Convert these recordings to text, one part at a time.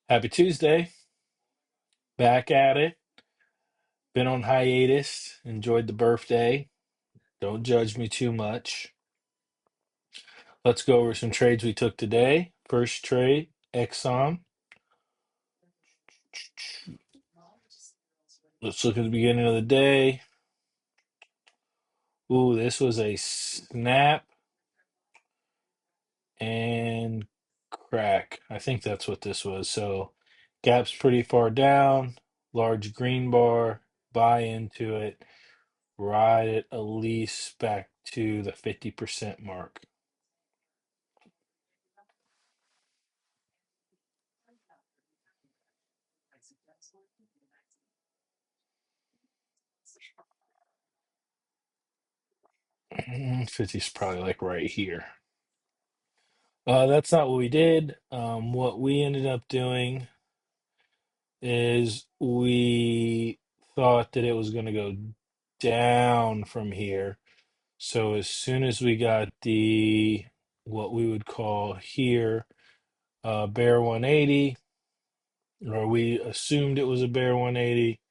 Happy Tuesday. Back at it. Been on hiatus. Enjoyed the birthday. Don't judge me too much. Let's go over some trades we took today. First trade, Exxon. Let's look at the beginning of the day. Ooh, this was a snap and crack. I think that's what this was. So gap's pretty far down. Large green bar. Buy into it. Ride it at least back to the 50% mark. 50 is probably like right here. That's not what we did. What we ended up doing is we thought that it was going to go down from here. So as soon as we got the what we would call here bear 180, or we assumed it was a bear 180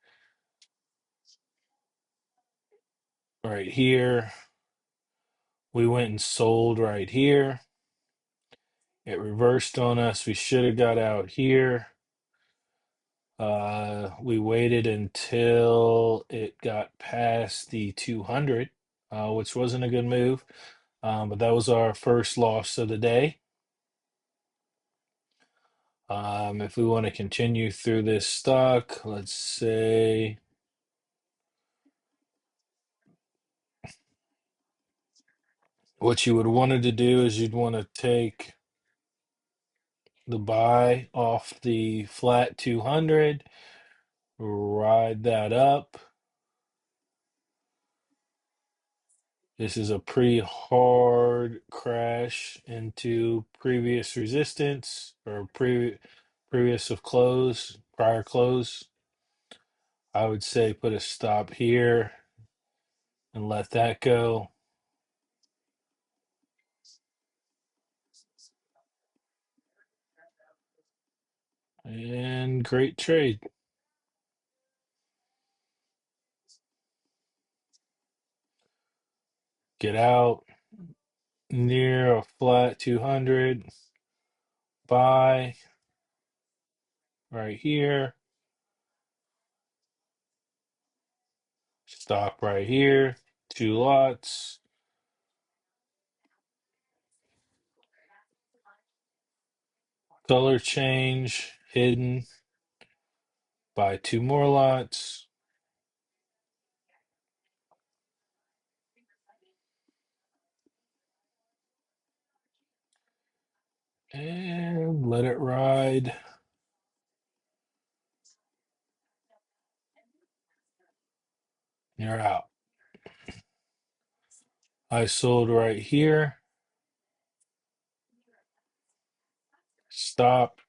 right here, we went and sold right here. It reversed on us. We should have got out here. We waited until it got past the 200, which wasn't a good move. But that was our first loss of the day. If we want to continue through this stock, let's say what you would wanted to do is you'd want to take the buy off the flat 200, ride that up. This is a pretty hard crash into previous resistance or previous of close, prior close. I would say put a stop here and let that go. And great trade. Get out near a flat 200. Buy right here. Stop right here. Two lots. Color change hidden. Buy two more lots. And let it ride. You're out. I sold right here. Stop.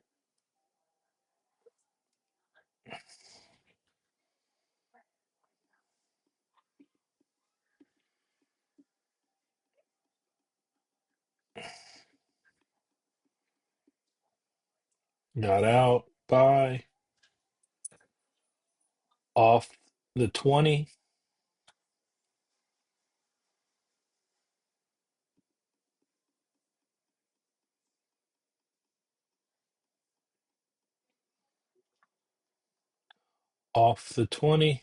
Got out. Buy. Off the 20. Off the 20.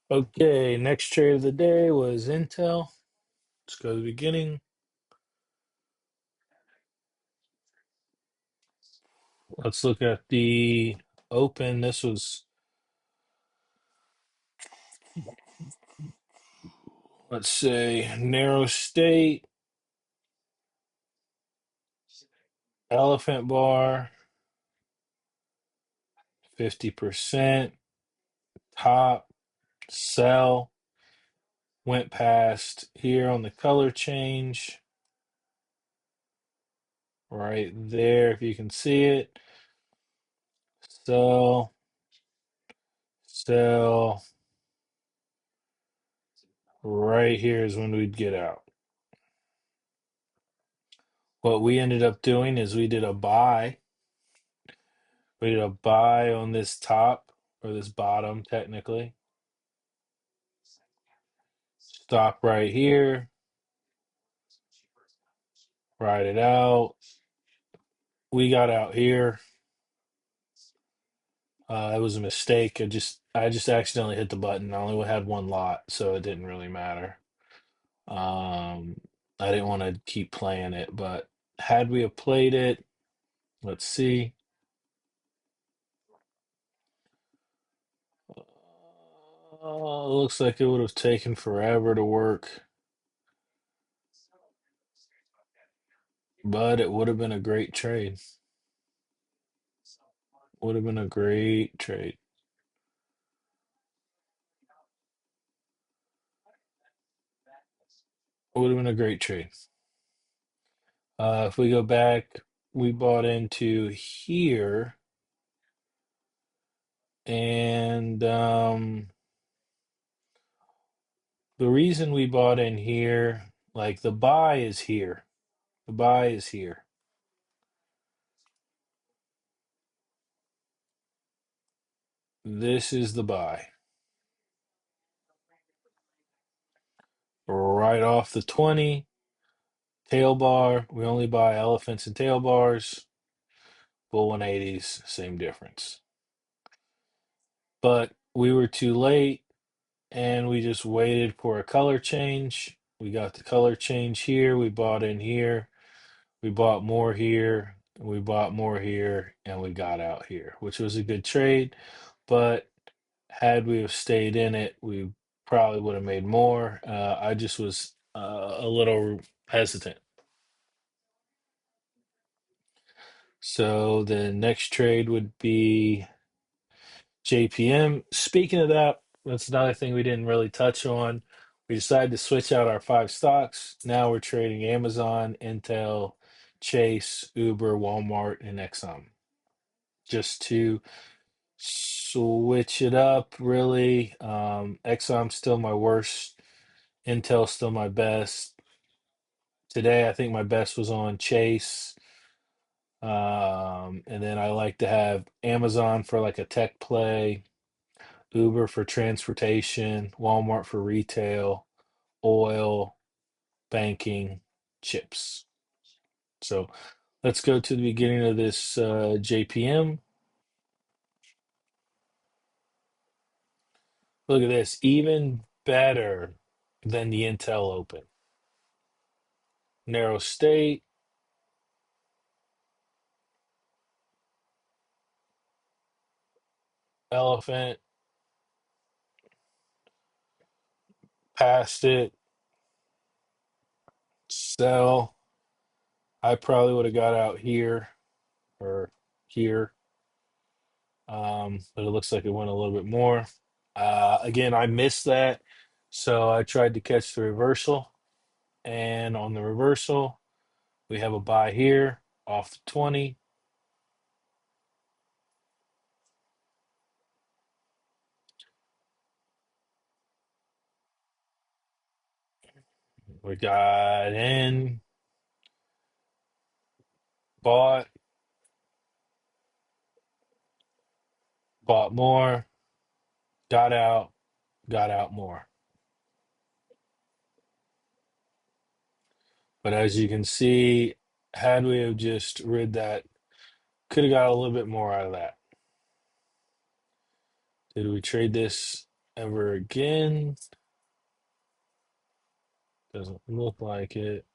Okay, next trade of the day was Intel. Let's go to the beginning. Let's look at the open. This was, let's say, narrow state, elephant bar, 50%, top, sell. went past here on the color change right there, if you can see it. Sell, sell. Right here is when we'd get out. What we ended up doing is we did a buy. We did a buy on this top or this bottom, technically. Stop right here, ride it out. We got out here. It was a mistake. I just accidentally hit the button. I only had one lot, so it didn't really matter. I didn't want to keep playing it, but had we have played it, let's see. Looks like it would have taken forever to work, but it would have been a great trade. Would have been a great trade. Would have been a great trade. If we go back, we bought into here, and the reason we bought in here, like the buy is here. The buy is here. This is the buy. Right off the 20, tail bar. We only buy elephants and tail bars. Bull 180s, same difference. But we were too late and we just waited for a color change. We got the color change here. We bought in here. We bought more here. We bought more here and we got out here, which was a good trade. But had we have stayed in it, we probably would have made more. I just was a little hesitant. So the next trade would be JPM. Speaking of that, that's another thing we didn't really touch on. We decided to switch out our five stocks. Now we're trading Amazon, Intel, Chase, Uber, Walmart, and Exxon. Just to switch it up, really. Exxon's still my worst. Intel's still my best. Today, I think my best was on Chase. And then I like to have Amazon for like a tech play, Uber for transportation, Walmart for retail, oil, banking, chips. So let's go to the beginning of this JPM. Look at this, even better than the Intel Open. Narrow state, elephant, passed it, sell. I probably would have got out here or here, but it looks like it went a little bit more. Again, I missed that, so I tried to catch the reversal. And on the reversal, we have a buy here off the 20. We got in, bought, bought more, got out, got out more. But as you can see, had we have just rid that, could have got a little bit more out of that. Did we trade this ever again? Doesn't look like it.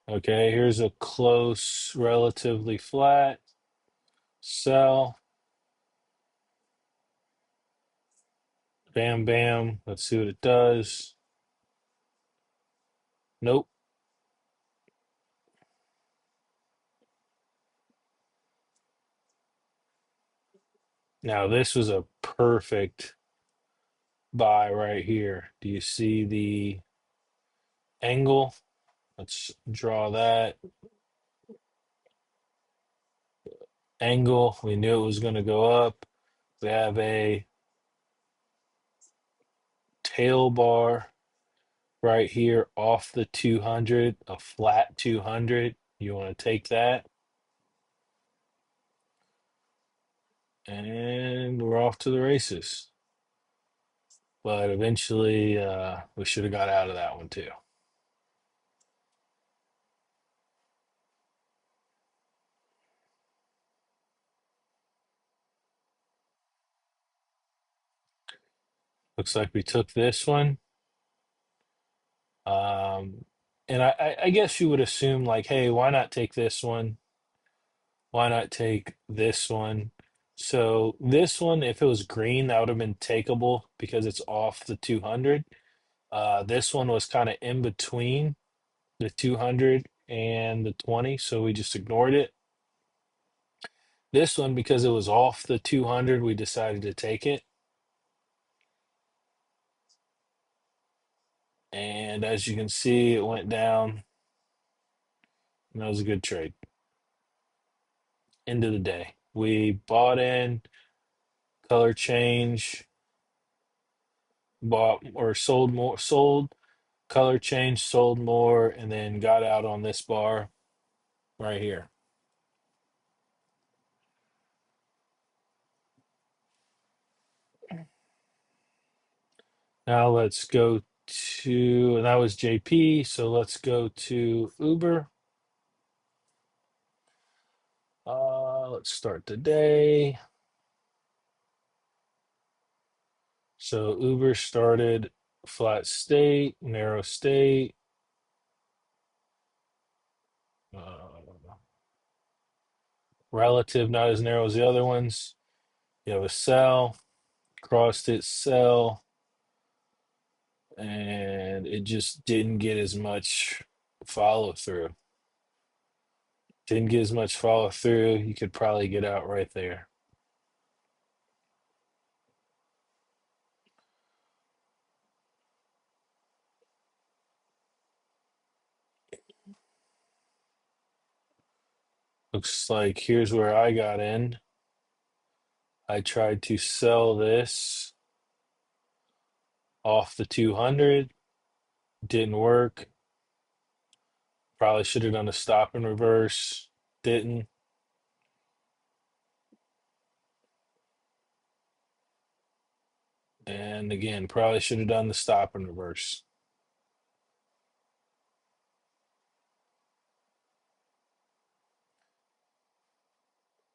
Okay, here's a close, relatively flat sell. Bam, bam. Let's see what it does. Nope. Now, this was a perfect buy right here. Do you see the angle? Let's draw that angle. We knew it was going to go up. We have a tail bar right here off the 200, a flat 200. You want to take that, and we're off to the races. But eventually, we should have got out of that one too. Looks like we took this one. And I guess you would assume, like, hey, why not take this one? Why not take this one? So this one, if it was green, that would have been takeable because it's off the 200. This one was kind of in between the 200 and the 20, so we just ignored it. This one, because it was off the 200, we decided to take it. And as you can see, it went down. And that was a good trade. End of the day. We bought in, color change, bought or sold more, sold, color change, sold more, and then got out on this bar right here. Now let's go to, and that was JP. So let's go to Uber. Let's start the day. So Uber started flat state, narrow state. Uh, Relative, not as narrow as the other ones. You have a sell, crossed it, sell, and it just didn't get as much follow through. Didn't get as much follow through. You could probably get out right there. Looks like here's where I got in. I tried to sell this off the 200. Didn't work. Probably should have done a stop and reverse. Didn't. And again, probably should have done the stop and reverse.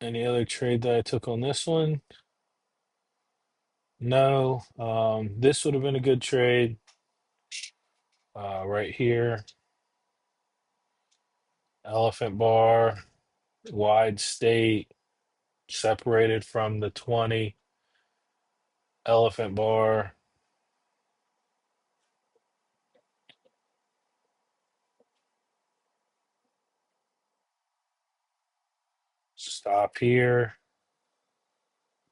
Any other trade that I took on this one? No. This would have been a good trade right here. Elephant bar, wide state, separated from the 20. Elephant bar. Stop here.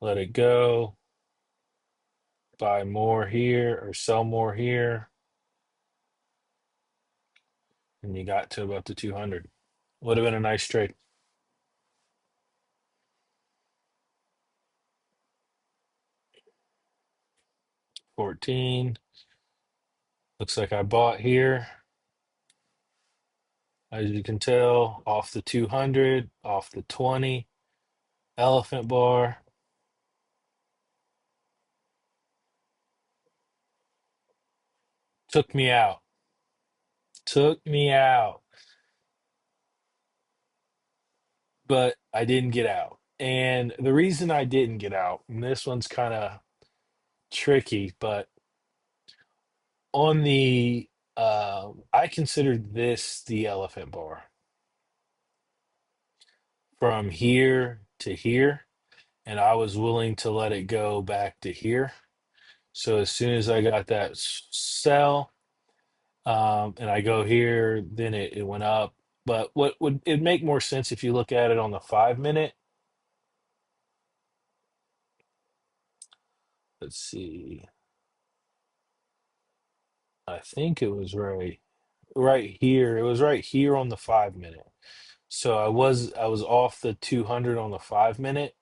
Let it go. Buy more here or sell more here. And you got to about the 200. Would have been a nice trade. 14. Looks like I bought here. As you can tell, off the 200, off the 20. Elephant bar. Took me out. Took me out. But I didn't get out. And the reason I didn't get out, and this one's kind of tricky, but on the I considered this the elephant bar from here to here, and I was willing to let it go back to here. So as soon as I got that sell, and I go here, then it went up. But what would it make more sense if you look at it on the 5 minute? let's see. I think it was right here. It was right here on the 5 minute. So I was off the 200 on the 5 minute.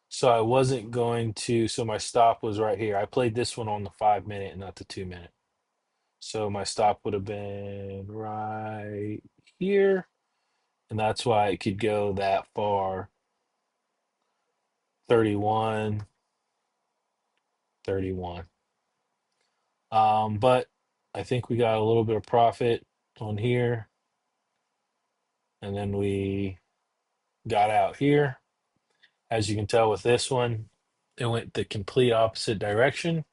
So I wasn't going to, so my stop was right here. I played this one on the 5 minute and not the 2 minute. So my stop would have been right here. And that's why it could go that far. 31, 31. But I think we got a little bit of profit on here. And then we got out here. As you can tell with this one, it went the complete opposite direction.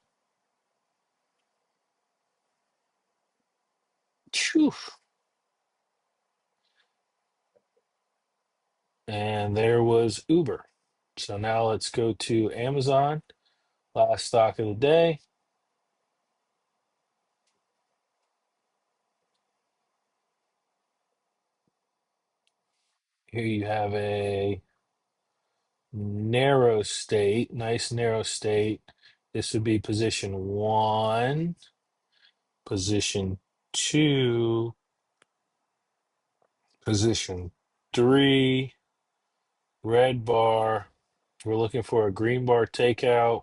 Phew. And there was Uber. So now let's go to Amazon, last stock of the day. Here you have a narrow state, nice narrow state. This would be position one, position two, position three, red bar. We're looking for a green bar takeout.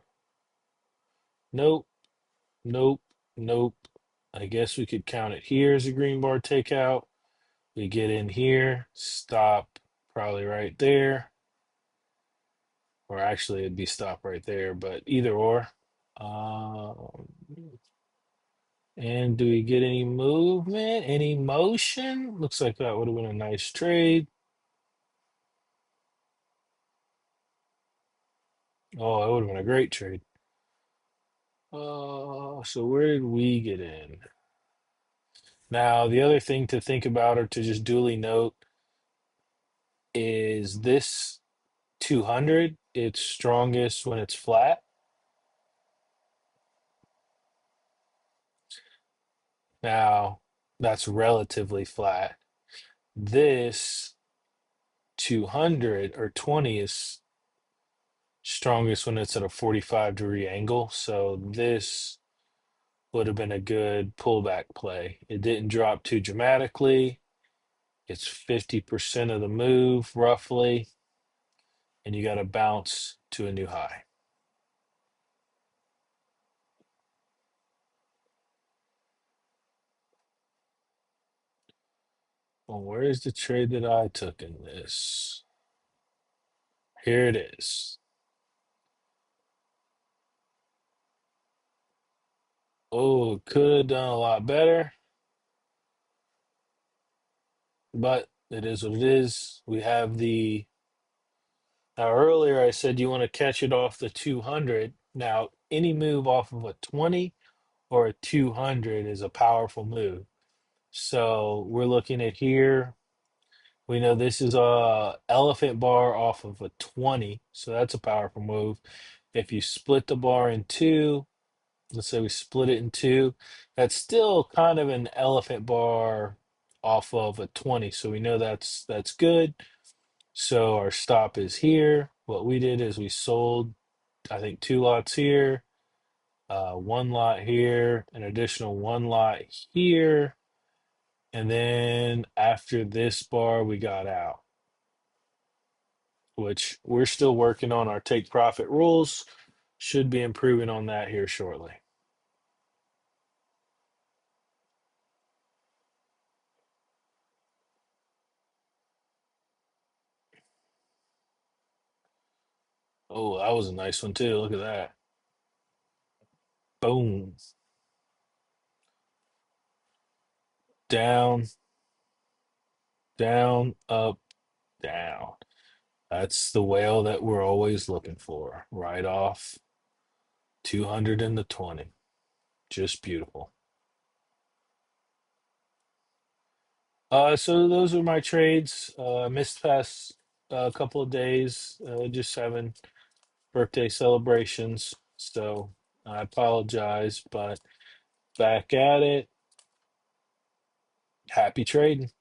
Nope, nope, nope. I guess we could count it here as a green bar takeout. We get in here, stop probably right there, or actually it'd be stop right there, but either or. Um, and do we get any movement, any motion? Looks like that would have been a nice trade. Oh, it would have been a great trade. So where did we get in? Now, the other thing to think about or to just duly note is this 200, it's strongest when it's flat. Now, that's relatively flat. This 200 or 20 is strongest when it's at a 45-degree angle. So this would have been a good pullback play. It didn't drop too dramatically. It's 50% of the move roughly, and you got to bounce to a new high. Well, where's the trade that I took in this? Here it is. Oh, could have done a lot better, but it is what it is. We have the now earlier I said you want to catch it off the 200. Now, any move off of a 20 or a 200 is a powerful move. So we're looking at here. We know this is a elephant bar off of a 20, so that's a powerful move. If you split the bar in two, let's say we split it in two, that's still kind of an elephant bar off of a 20, so we know that's good. So our stop is here. What we did is we sold, I think, two lots here, one lot here, an additional one lot here, and then after this bar, we got out, which we're still working on our take profit rules. Should be improving on that here shortly. Oh, that was a nice one too. Look at that. Boom. Down, down, up, down. That's the whale that we're always looking for. Right off 200 and the 20. Just beautiful. So those are my trades. Missed past a couple of days, just having birthday celebrations. So I apologize, but back at it. Happy trading.